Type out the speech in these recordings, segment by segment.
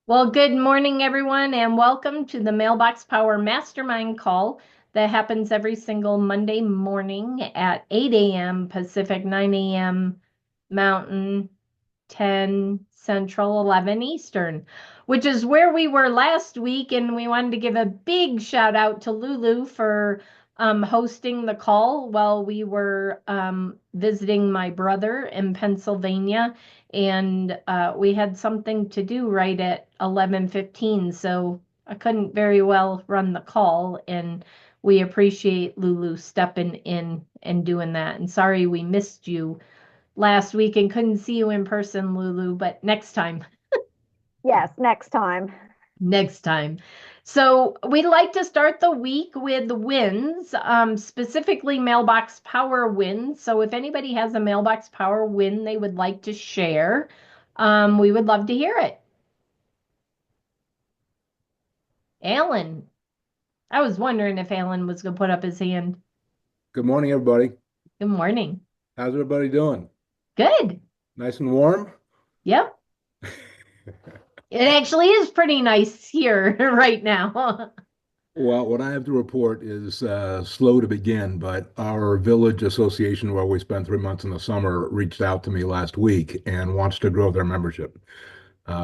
Well, good morning, everyone, and welcome to the Mailbox Power Mastermind Call that happens every single Monday morning at 8 a.m. Pacific, 9 a.m. Mountain, 10 Central, 11 Eastern, which is where we were last week. And we wanted to give a big shout out to Lulu for hosting the call while we were visiting my brother in Pennsylvania. And we had something to do right at 11:15. So I couldn't very well run the call. And we appreciate Lulu stepping in and doing that. And sorry we missed you last week and couldn't see you in person, Lulu, but next time, Yes, next time. next time. So we like to start the week with wins, specifically mailbox power wins. So if anybody has a mailbox power win they would like to share, we would love to hear it. Alan, I was wondering if Alan was going to put up his hand. Good morning, everybody. Good morning. How's everybody doing? Good. Nice and warm? Yep. It actually is pretty nice here right now. Well, what I have to report is slow to begin, but our village association, where we spent 3 months in the summer, reached out to me last week and wants to grow their membership.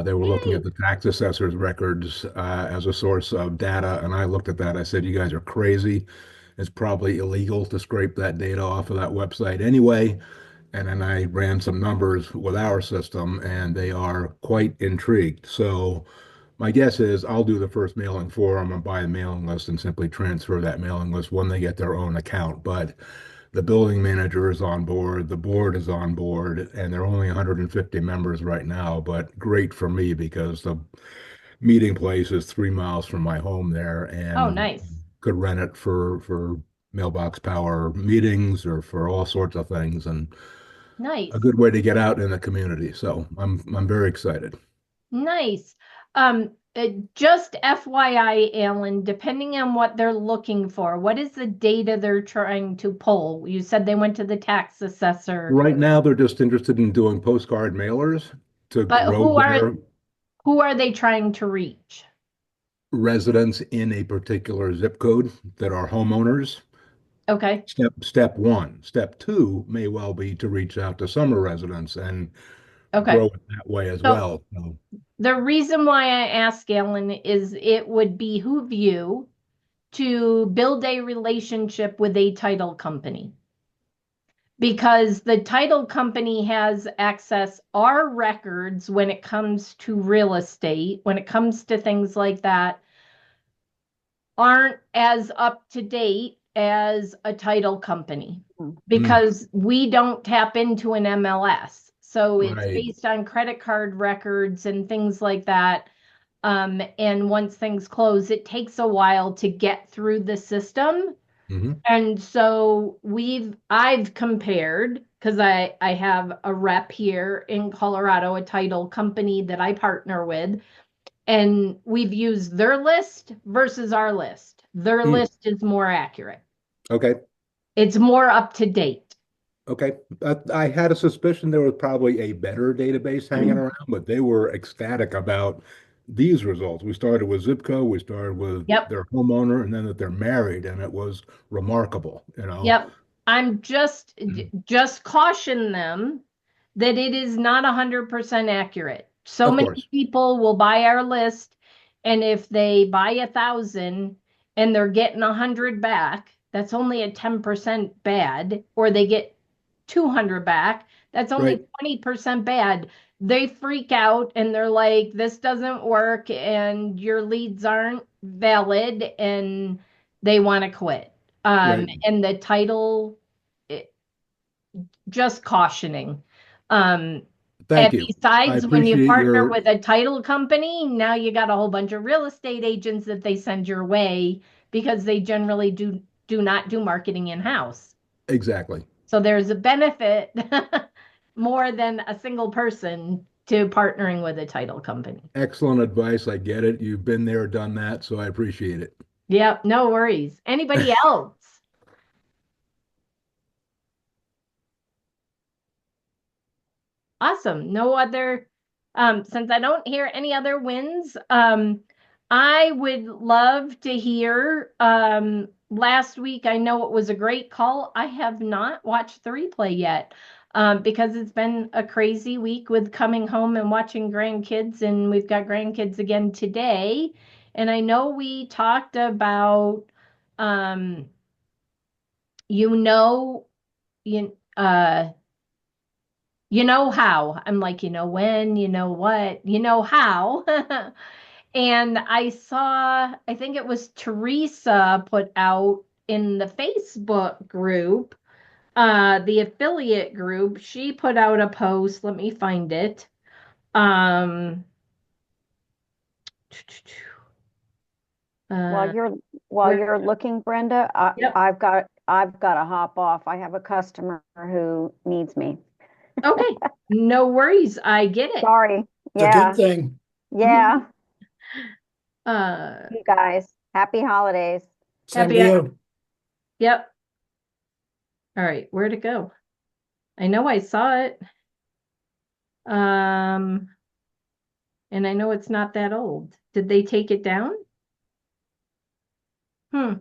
They were looking at Yay. the tax assessor's records as a source of data, and I looked at that. I said, "You guys are crazy. It's probably illegal to scrape that data off of that website anyway." And then I ran some numbers with our system, and they are quite intrigued. So my guess is I'll do the first mailing for them and buy a mailing list and simply transfer that mailing list when they get their own account. But the building manager is on board, the board is on board, and there are only 150 members right now, but great for me because the meeting place is 3 miles from my home there Oh, and nice. could rent it for mailbox power meetings or for all sorts of things. And a Nice. good way to get out in the community. So I'm very excited. Nice. Just FYI, Alan, depending on what they're looking for, what is the data they're trying to pull? You said they went to the tax assessor, Right now, they're just interested in doing postcard mailers to but grow their who are they trying to reach? residents in a particular zip code that are homeowners. Okay. Step one. Step two may well be to reach out to summer residents and grow Okay. it that way as So well. So, the reason why I ask, Alan, is it would behoove you to build a relationship with a title company, because the title company has access our records when it comes to real estate, when it comes to things like that, aren't as up to date as a title company Mm. mm, because we don't tap into an MLS. So it's right. based on credit card records and things like that. And once things close, it takes a while to get through the system. Hmm. And so I've compared because I have a rep here in Colorado, a title company that I partner with, and we've used their list versus our list. Their Mm, list is more accurate. okay. It's more up to date. Okay. I had a suspicion there was probably a better database hanging around, but they were ecstatic about these results. We started with zip code, we started with Yep. their homeowner, and then that they're married, and it was remarkable, you know. Yep. I'm Mm. just caution them that it is not 100% accurate. So Of many course. people will buy our list, and if they buy 1,000 and they're getting 100 back, that's only a 10% bad, or they get 200 back, that's only Right. 20% bad. They freak out and they're like, this doesn't work and your leads aren't valid, and they want to quit. Right. And the title, it, just cautioning. Um, and Thank you. I besides, when you appreciate partner your with a title company, now you got a whole bunch of real estate agents that they send your way because they generally do not do marketing in-house. exactly. So there's a benefit more than a single person to partnering with a title company. Excellent advice. I get it. You've been there, done that, so I appreciate it. Yep, no worries. Anybody else? Awesome. No other Since I don't hear any other wins, I would love to hear. Last week, I know it was a great call. I have not watched the replay yet, because it's been a crazy week with coming home and watching grandkids, and we've got grandkids again today. And I know we talked about, um, you know, you you know how. I'm like, you know when, you know what, you know how. And I saw, I think it was Teresa put out in the Facebook group, the affiliate group, she put out a post. Let me find it. Um, While uh, you're while where, you're looking, Brenda, yep. I've got to hop off. I have a customer who needs me. Okay. No worries. I get it. Sorry. It's a good Yeah. thing. Yeah. Uh, You guys, happy holidays. Same to happy. you. Yep. All right. Where'd it go? I know I saw it. Um, and I know it's not that old. Did they take it down? Hmm.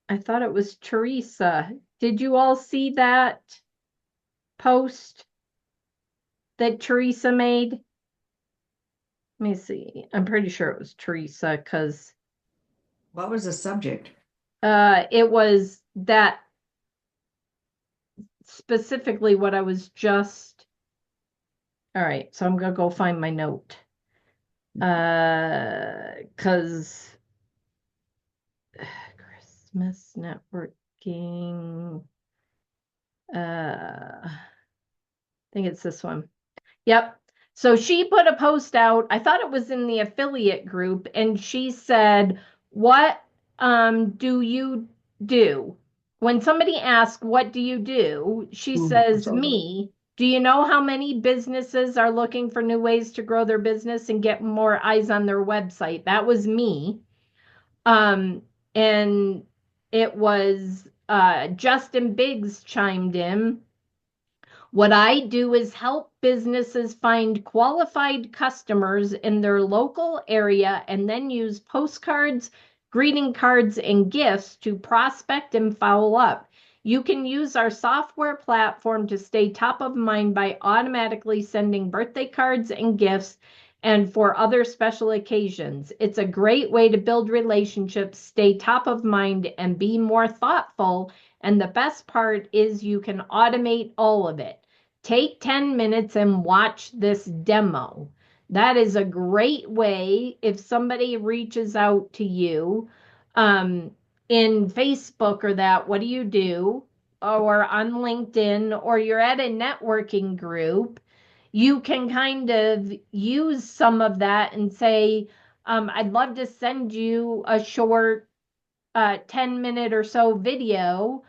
I thought it was Teresa. Did you all see that post that Teresa made? Let me see. I'm pretty sure it was Teresa because What was the subject? it was that specifically what I was just. All right, so I'm gonna go find my note. Because Christmas networking. I think it's this one. Yep. So she put a post out. I thought it was in the affiliate group, and she said, "What do you do?" When somebody asks, "What do you do?" she says, "Me." Do you know how many businesses are looking for new ways to grow their business and get more eyes on their website? That was me. And it was Justin Biggs chimed in. What I do is help businesses find qualified customers in their local area and then use postcards, greeting cards, and gifts to prospect and follow up. You can use our software platform to stay top of mind by automatically sending birthday cards and gifts and for other special occasions. It's a great way to build relationships, stay top of mind, and be more thoughtful. And the best part is you can automate all of it. Take 10 minutes and watch this demo. That is a great way if somebody reaches out to you um, in Facebook or that, what do you do? Or on LinkedIn, or you're at a networking group, you can kind of use some of that and say, I'd love to send you a short 10-minute or so video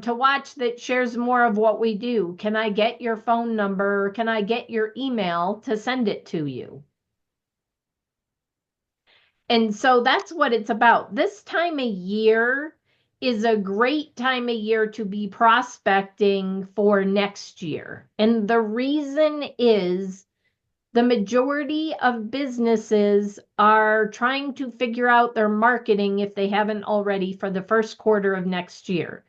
to watch that shares more of what we do. Can I get your phone number? Can I get your email to send it to you? And so that's what it's about. This time of year is a great time of year to be prospecting for next year. And the reason is the majority of businesses are trying to figure out their marketing if they haven't already for the first quarter of next year.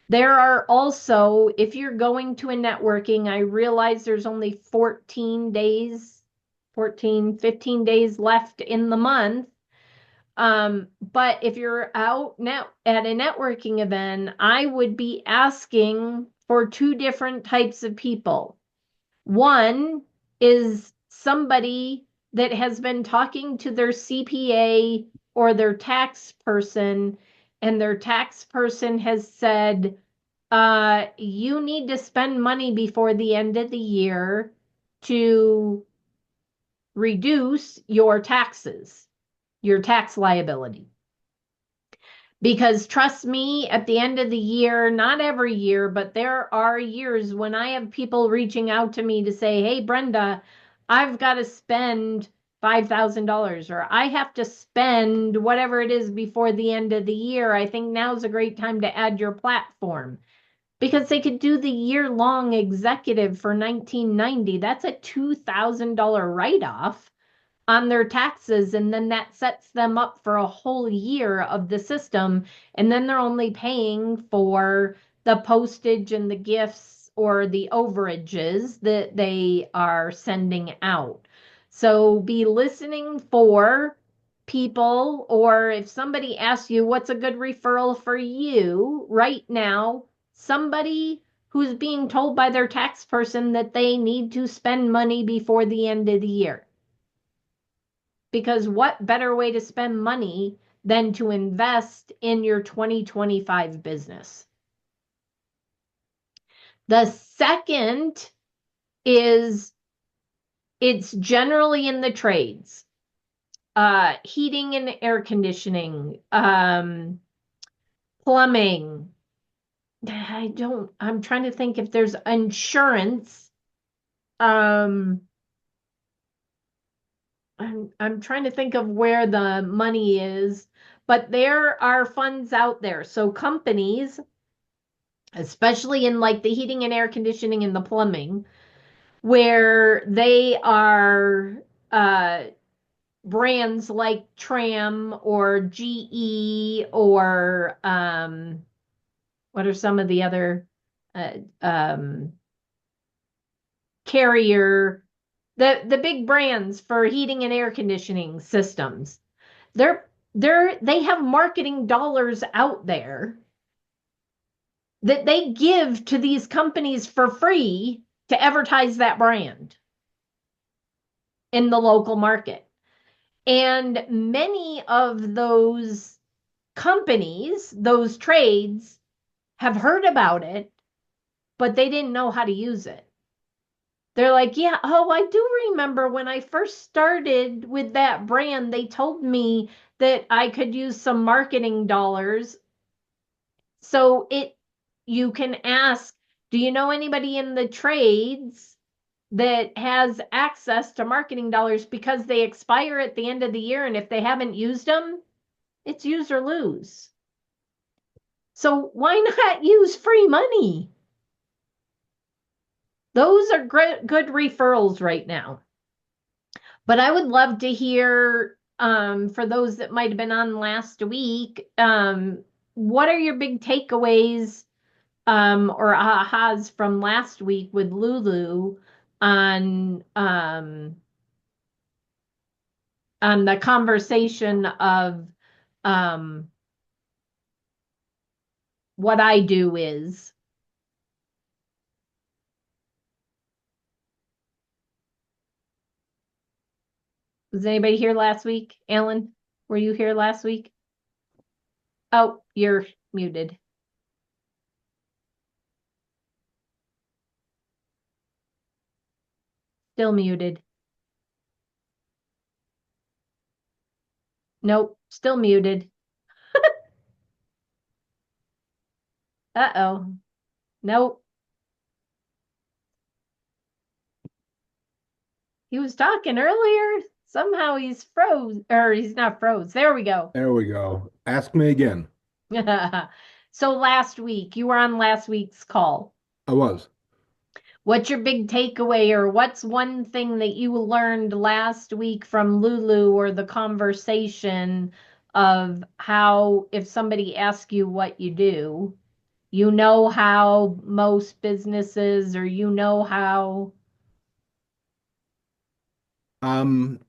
There are also, if you're going to a networking, I realize there's only 14 days, 14, 15 days left in the month. But if you're out now at a networking event, I would be asking for two different types of people. One is somebody that has been talking to their CPA or their tax person, and their tax person has said, you need to spend money before the end of the year to reduce your taxes, your tax liability. Because trust me, at the end of the year, not every year, but there are years when I have people reaching out to me to say, hey, Brenda, I've got to spend $5,000 or I have to spend whatever it is before the end of the year. I think now's a great time to add your platform. because they could do the year-long executive for 1990. That's a $2,000 write-off on their taxes, and then that sets them up for a whole year of the system, and then they're only paying for the postage and the gifts or the overages that they are sending out. So be listening for people, or if somebody asks you what's a good referral for you right now, somebody who's being told by their tax person that they need to spend money before the end of the year. Because what better way to spend money than to invest in your 2025 business? The second is it's generally in the trades, heating and air conditioning, plumbing. I'm trying to think if there's insurance. I'm trying to think of where the money is, but there are funds out there. So companies, especially in like the heating and air conditioning and the plumbing, where they are brands like Tram or GE or what are some of the other uh, um, Carrier, the big brands for heating and air conditioning systems. They have marketing dollars out there that they give to these companies for free to advertise that brand in the local market. And many of those companies, those trades, have heard about it, but they didn't know how to use it. They're like, yeah, oh, I do remember when I first started with that brand, they told me that I could use some marketing dollars. So you can ask, do you know anybody in the trades that has access to marketing dollars, because they expire at the end of the year, and if they haven't used them, it's use or lose. So why not use free money? Those are good referrals right now. But I would love to hear, for those that might have been on last week, what are your big takeaways or ahas from last week with Lulu on the conversation of um, what I do is. Was anybody here last week? Alan, were you here last week? Oh, you're muted. Still muted. Nope, still muted. Uh-oh. Nope. He was talking earlier. Somehow he's froze, or he's not froze. There we go. There we go. Ask me again. So last week, you were on last week's call. I was. What's your big takeaway, or what's one thing that you learned last week from Lulu, or the conversation of how, if somebody asks you what you do, you know how most businesses, or you know how. Um,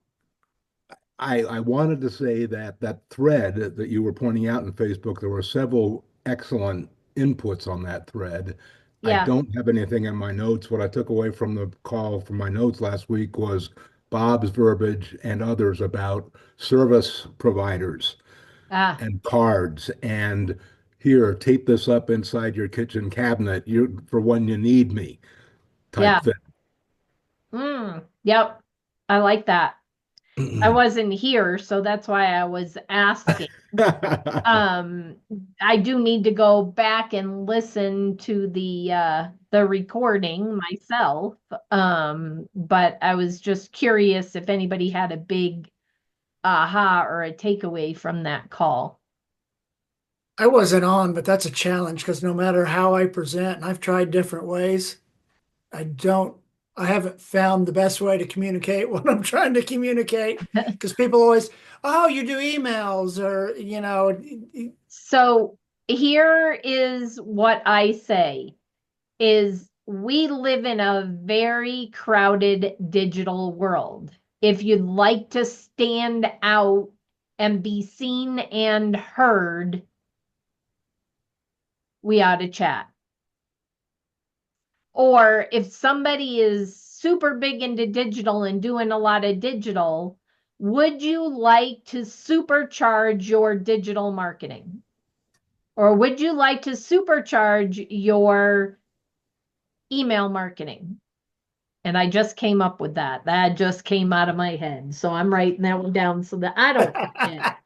I wanted to say that that thread that you were pointing out in Facebook, there were several excellent inputs on that thread. I Yeah. don't have anything in my notes. What I took away from the call from my notes last week was Bob's verbiage and others about service providers Ah, and cards and here, tape this up inside your kitchen cabinet you for when you need me type yeah. thing. Yep. I like that. I wasn't here, so that's why I was asking. Um, I do need to go back and listen to the recording myself. But I was just curious if anybody had a big aha or a takeaway from that call. I wasn't on, but that's a challenge because no matter how I present, and I've tried different ways, I don't, I haven't found the best way to communicate what I'm trying to communicate because people always, oh, you do emails or, So here is what I say is we live in a very crowded digital world. If you'd like to stand out and be seen and heard, we ought to chat. Or if somebody is super big into digital and doing a lot of digital, would you like to supercharge your digital marketing? Or would you like to supercharge your email marketing? And I just came up with that. That just came out of my head. So I'm writing that one down so that I don't forget.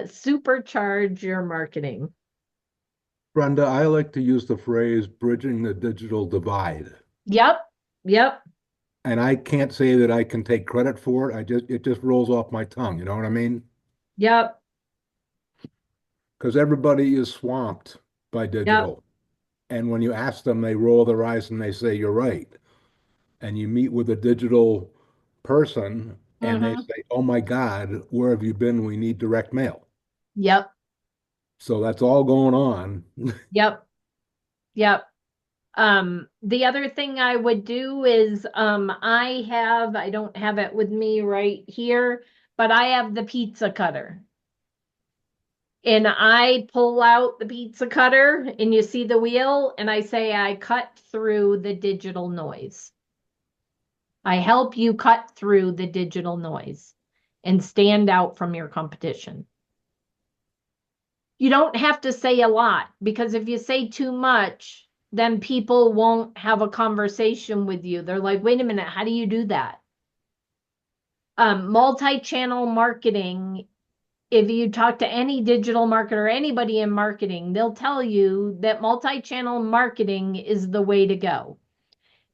Supercharge your marketing. Brenda, I like to use the phrase bridging the digital divide. Yep. Yep. And I can't say that I can take credit for it. It just rolls off my tongue. You know what I mean? Yep. Because everybody is swamped by Yep. digital. And when you ask them, they roll their eyes and they say, you're right. And you meet with a digital person and they Mm-hmm. say, oh my God, where have you been? We need direct mail. Yep. So that's all going on. Yep. Yep. The other thing I would do is I don't have it with me right here, but I have the pizza cutter. And I pull out the pizza cutter and you see the wheel, and I say I cut through the digital noise. I help you cut through the digital noise and stand out from your competition. You don't have to say a lot because if you say too much, then people won't have a conversation with you. They're like, wait a minute, how do you do that? Multi-channel marketing, if you talk to any digital marketer, anybody in marketing, they'll tell you that multi-channel marketing is the way to go.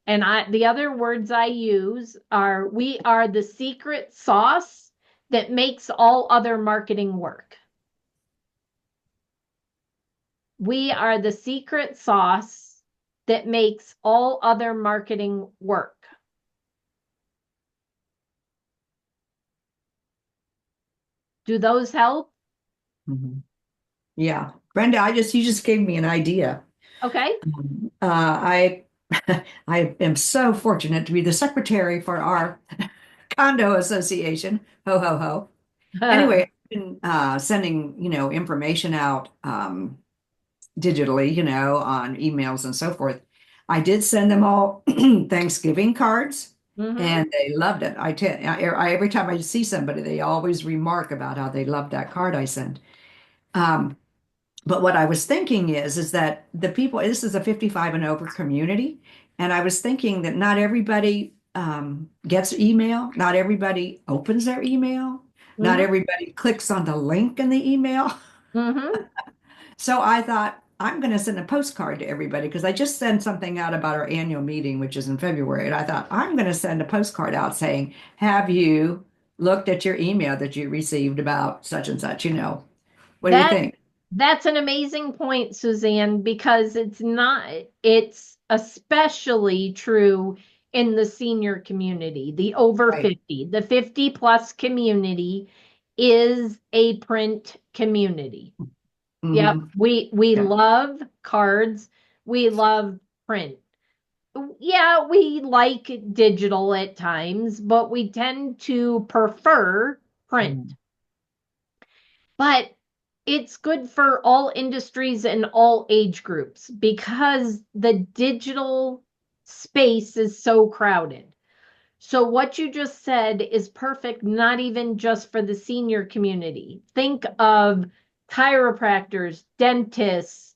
And the other words I use are we are the secret sauce that makes all other marketing work. We are the secret sauce that makes all other marketing work. Do those help? Mhm. Yeah. Brenda, you just gave me an idea. Okay. I I am so fortunate to be the secretary for our condo association. Ho ho ho. Anyway, I've been sending, information out digitally, on emails and so forth. I did send them all Thanksgiving cards, Mm-hmm. and they loved it. Every time I see somebody, they always remark about how they loved that card I sent. Um, but what I was thinking is that the people, this is a 55 and over community, and I was thinking that not everybody gets email, not everybody opens their email, not Mm-hmm. everybody clicks on the link in the email. Mm-hmm. So I thought I'm going to send a postcard to everybody because I just sent something out about our annual meeting, which is in February. And I thought I'm going to send a postcard out saying, have you looked at your email that you received about such and such? What do you That think? that's an amazing point, Suzanne, because it's especially true in the senior community, the over Right. 50. The 50 plus community is a print community. Yep, Hmm. we Yeah. love cards, we love print. Yeah, we like digital at times, but we tend to prefer print. Mhm. But it's good for all industries and all age groups because the digital space is so crowded. So, what you just said is perfect, not even just for the senior community. Think of chiropractors, dentists,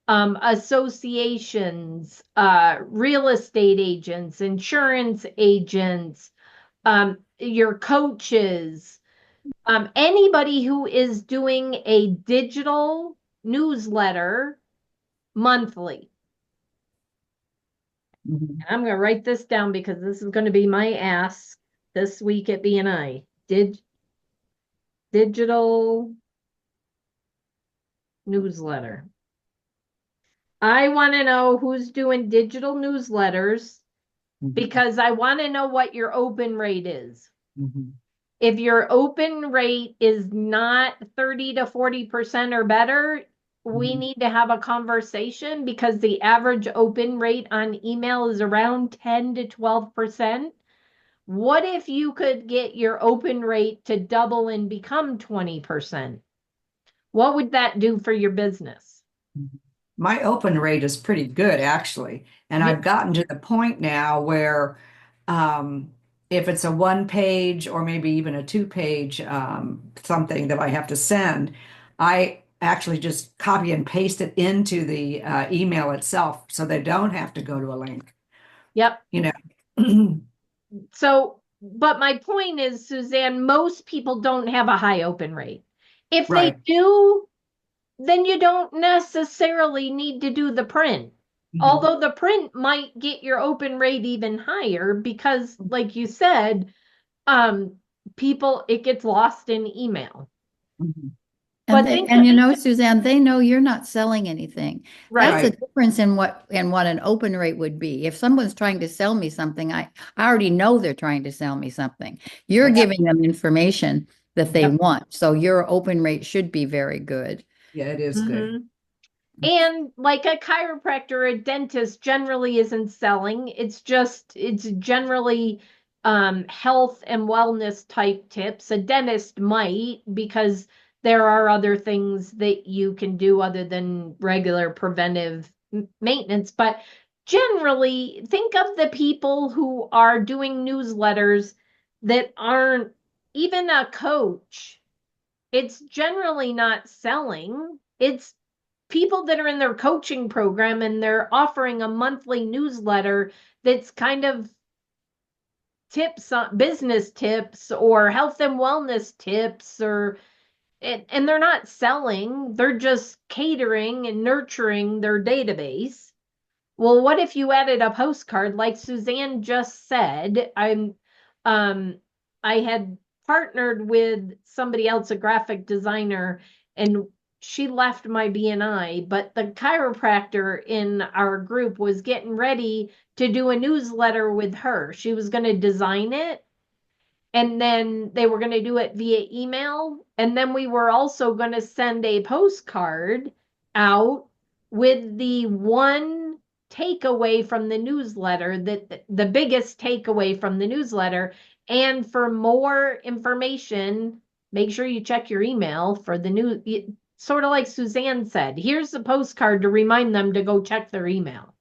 associations, real estate agents, insurance agents, your coaches, anybody who is doing a digital newsletter monthly. Mhm. And I'm going to write this down because this is going to be my ask this week at BNI. Digital newsletter. I want to know who's doing digital newsletters because I want to know what your open rate is. If your open rate is not 30 to 40% or better, we need to have a conversation because the average open rate on email is around 10 to 12%. What if you could get your open rate to double and become 20%? What would that do for your business? My open rate is pretty good, actually. And I've gotten to the point now where if it's a 1 page or maybe even a 2 page something that I have to send, I actually just copy and paste it into the email itself so they don't have to go to a link. Yep. You know. So, but my point is, Suzanne, most people don't have a high open rate. If they do, then you don't necessarily need to do the print. Although the print might get your open rate even higher because, like you said, people, it gets lost in email. And you know, Suzanne, they know you're not selling anything. Right. That's the difference in what an open rate would be. If someone's trying to sell me something, I already know they're trying to sell me something. You're giving them information that they want. So your open rate should be very good. Yeah, it is good. And like a chiropractor, a dentist generally isn't selling. It's generally health and wellness type tips. A dentist might because there are other things that you can do other than regular preventive maintenance. But generally, think of the people who are doing newsletters that aren't even a coach. It's generally not selling. It's people that are in their coaching program and they're offering a monthly newsletter that's kind of tips on business tips or health and wellness tips and they're not selling, they're just catering and nurturing their database. Well, what if you added a postcard like Suzanne just said? I had partnered with somebody else, a graphic designer, and she left my BNI, but the chiropractor in our group was getting ready to do a newsletter with her. She was going to design it and then they were going to do it via email. And then we were also going to send a postcard out with the one takeaway from the newsletter, that the biggest takeaway from the newsletter. And for more information, make sure you check your email for the new, sort of like Suzanne said, here's the postcard to remind them to go check their email.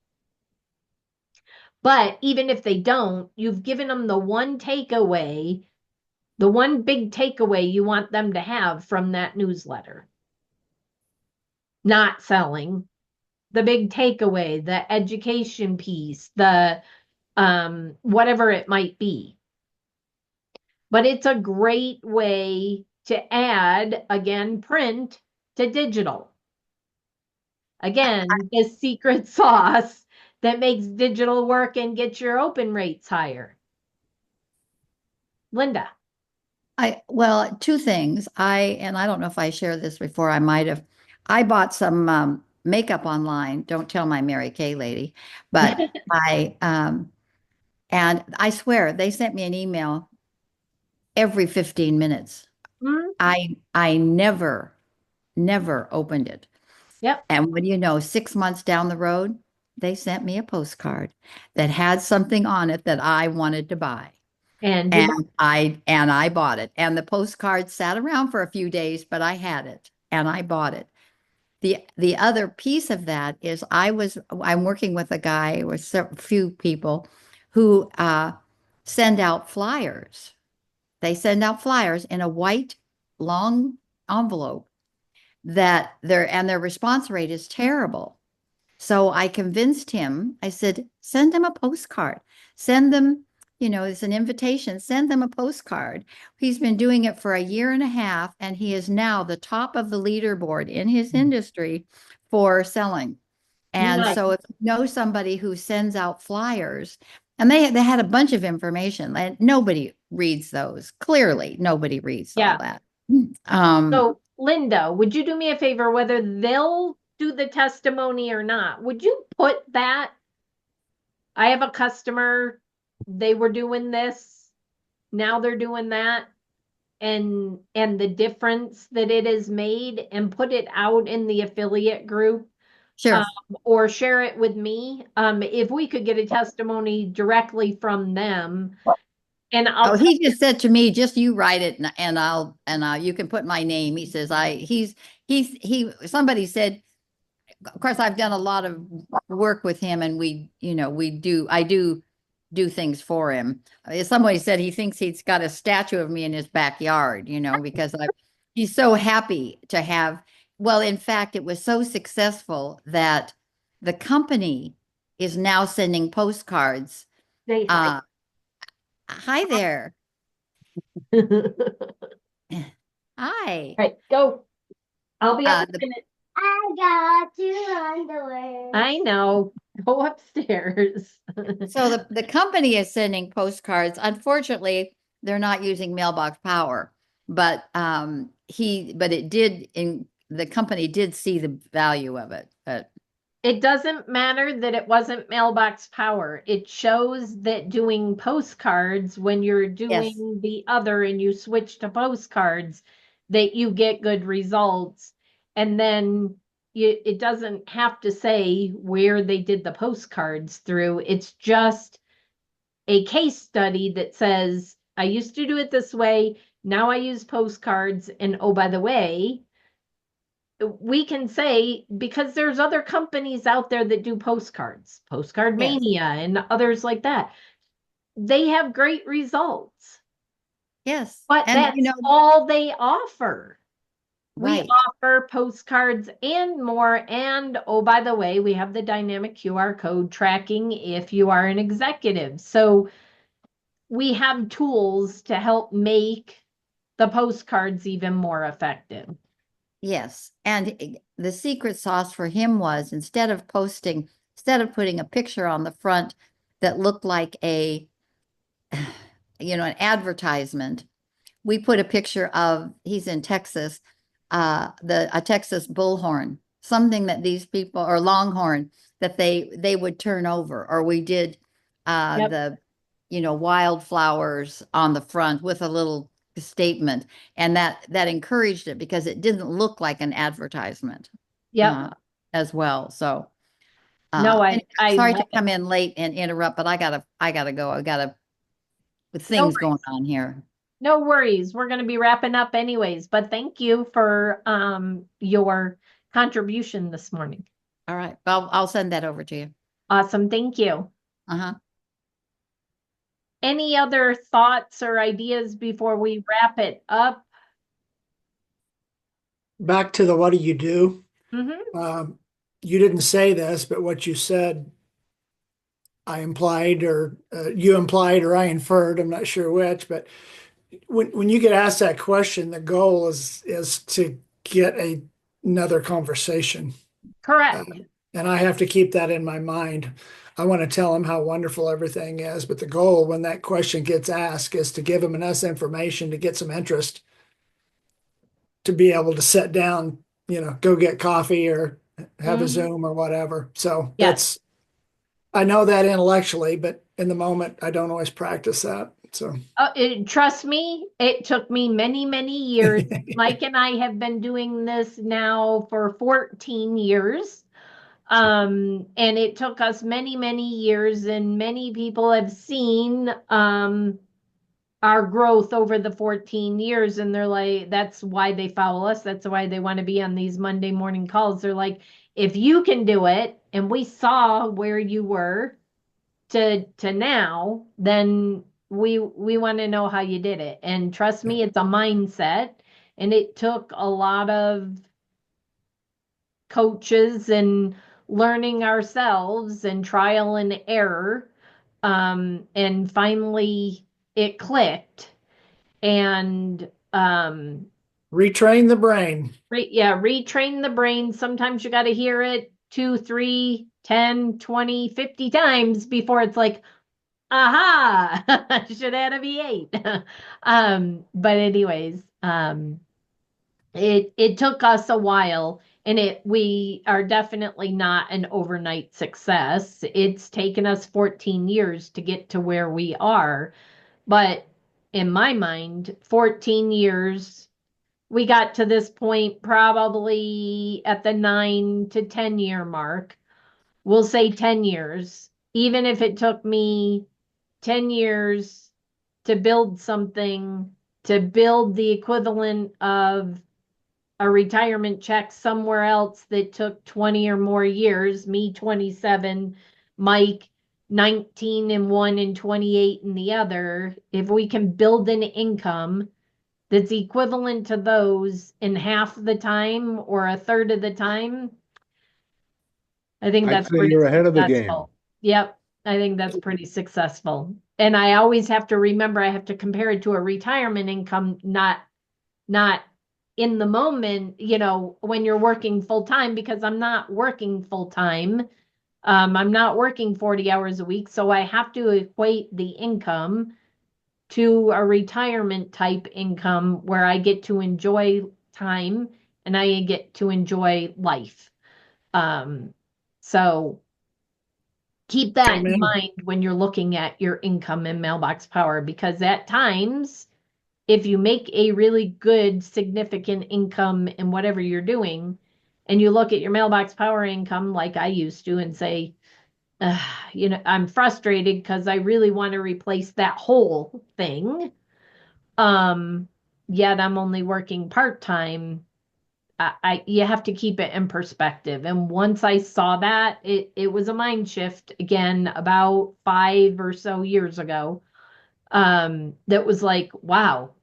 But even if they don't, you've given them the one takeaway, the one big takeaway you want them to have from that newsletter. Not selling, the big takeaway, the education piece, the whatever it might be. But it's a great way to add, again, print to digital. Again, the secret sauce that makes digital work and gets your open rates higher. Linda. Well, two things. I don't know if I shared this before. I might have. I bought some makeup online. Don't tell my Mary Kay lady, but and I swear they sent me an email every 15 minutes. I never opened it. Yep. And what do you know, 6 months down the road, they sent me a postcard that had something on it that I wanted to buy. And I bought it. And the postcard sat around for a few days, but I had it and I bought it. The other piece of that is I'm working with a guy with a few people who send out flyers. They send out flyers in a white long envelope that their response rate is terrible. So I convinced him. I said, send them a postcard. Send them, it's an invitation. Send them a postcard. He's been doing it for a year and a half, and he is now the top of the leaderboard in his industry for selling. And so if you know somebody who sends out flyers, and they had a bunch of information, and nobody reads those. Clearly, nobody reads all that. So Linda, would you do me a favor, whether they'll do the testimony or not? Would you put that? I have a customer, they were doing this, now they're doing that, and the difference that it has made, and put it out in the affiliate group, Sure. or share it with me. If we could get a testimony directly from them, and Oh, he just said to me, just you write it and you can put my name. He says, somebody said, of course, I've done a lot of work with him and I do things for him. Somebody said he thinks he's got a statue of me in his backyard, because he's so happy to have, well, in fact, it was so successful that the company is now sending postcards. Hi there. Hi. Right, go. I'll be up in a minute. I got two underwear. I know. Go upstairs. So the company is sending postcards. Unfortunately, they're not using Mailbox Power, but the company did see the value of it. But it doesn't matter that it wasn't Mailbox Power. It shows that doing postcards, when you're doing the other and you switch to postcards, that you get good results. And then it doesn't have to say where they did the postcards through. It's just a case study that says, I used to do it this way. Now I use postcards. And oh, by the way, we can say, because there's other companies out there that do postcards, Postcard Mania and others like that. They have great results. Yes. But that's all they offer. Right. We offer postcards and more. And oh, by the way, we have the dynamic QR code tracking if you are an executive. So we have tools to help make the postcards even more effective. Yes. And the secret sauce for him was, instead of putting a picture on the front that looked like an advertisement, we put a picture of, he's in Texas, a Texas bullhorn, something that these people, or longhorn, that they would turn over, or we did the wildflowers on the front with a little statement, and that encouraged it because it didn't look like an advertisement. As well. So no, I'm sorry to come in late and interrupt, but I gotta go. With things going on here. No worries. We're going to be wrapping up anyways, but thank you for your contribution this morning. All right. I'll send that over to you. Awesome. Thank you. Uh-huh. Any other thoughts or ideas before we wrap it up? Back to the what do you do? Mm-hmm. You didn't say this, but what you said, I implied, or you implied, or I inferred, I'm not sure which, but when you get asked that question, the goal is to get another conversation. Correct. And I have to keep that in my mind. I want to tell them how wonderful everything is, but the goal when that question gets asked is to give them enough information to get some interest, to be able to sit down, go get coffee or have a Zoom or whatever. So I know that intellectually, but in the moment, I don't always practice that. So trust me, it took me many, many years. Mike and I have been doing this now for 14 years. And it took us many, many years, and many people have seen our growth over the 14 years, and they're like, that's why they follow us. That's why they want to be on these Monday morning calls. They're like, if you can do it, and we saw where you were to now, then we want to know how you did it. And trust me, it's a mindset, and it took a lot of coaches and learning ourselves and trial and error. And finally it clicked, and retrain the brain. Retrain the brain. Sometimes you got to hear it 2, 3, 10, 20, 50 times before it's like, aha, I should add a V8. But anyways, it took us a while, and we are definitely not an overnight success. It's taken us 14 years to get to where we are, but in my mind, 14 years, we got to this point probably at the 9 to 10 year mark. We'll say 10 years. Even if it took me 10 years to build something, to build the equivalent of a retirement check somewhere else that took 20 or more years, me 27, Mike 19 in one and 28 in the other, if we can build an income that's equivalent to those in half the time or a third of the time, I think I'd that's say pretty you're ahead of the game. successful. Yep, I think that's pretty successful. And I always have to remember I have to compare it to a retirement income, not in the moment, when you're working full time, because I'm not working full time. I'm not working 40 hours a week, so I have to equate the income to a retirement type income where I get to enjoy time and I get to enjoy life. Um, so keep that in Amen. mind when you're looking at your income in Mailbox Power, because at times, if you make a really good, significant income in whatever you're doing, and you look at your Mailbox Power income like I used to and say, I'm frustrated because I really want to replace that whole thing. Um, Yet I'm only working part-time. You have to keep it in perspective. And once I saw that, it was a mind shift again about 5 or so years ago. That was like, wow,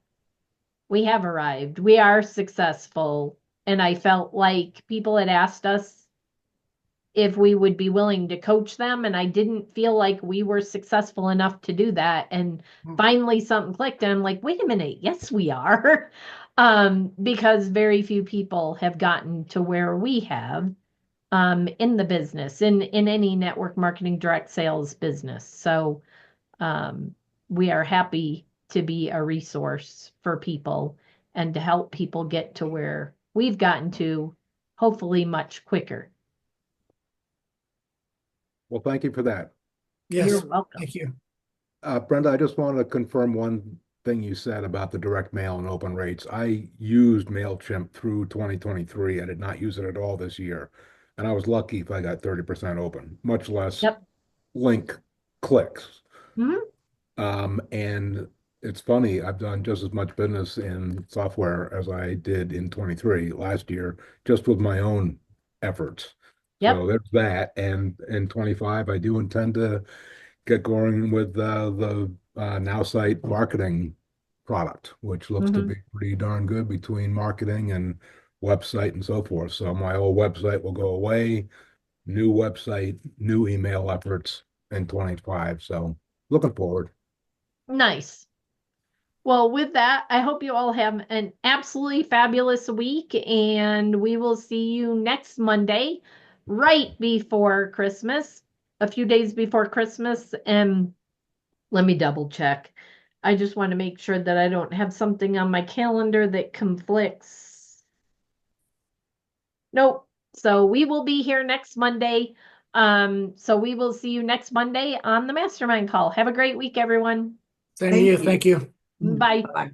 we have arrived. We are successful. And I felt like people had asked us if we would be willing to coach them. And I didn't feel like we were successful enough to do that. And finally something clicked and I'm like, wait a minute, yes, we are. Because very few people have gotten to where we have in the business, in any network marketing direct sales business. So we are happy to be a resource for people and to help people get to where we've gotten to, hopefully much quicker. Well, thank you for that. Yes. You're welcome. Thank you. Brenda, I just wanted to confirm one thing you said about the direct mail and open rates. I used MailChimp through 2023. I did not use it at all this year. And I was lucky if I got 30% open, much less Yep. link clicks. Mhm. And it's funny, I've done just as much business in software as I did in 23 last year, just with my own efforts. Yep. So there's that. And in 25, I do intend to get going with the Now Site marketing product, which looks to Mhm. be pretty darn good between marketing and website and so forth. So my old website will go away, new website, new email efforts in 25. So looking forward. Nice. Well, with that, I hope you all have an absolutely fabulous week, and we will see you next Monday, right before Christmas, a few days before Christmas. And let me double check. I just want to make sure that I don't have something on my calendar that conflicts. Nope. So we will be here next Monday. So we will see you next Monday on the Mastermind Call. Have a great week, everyone. Same to you. Thank you. Bye. Bye.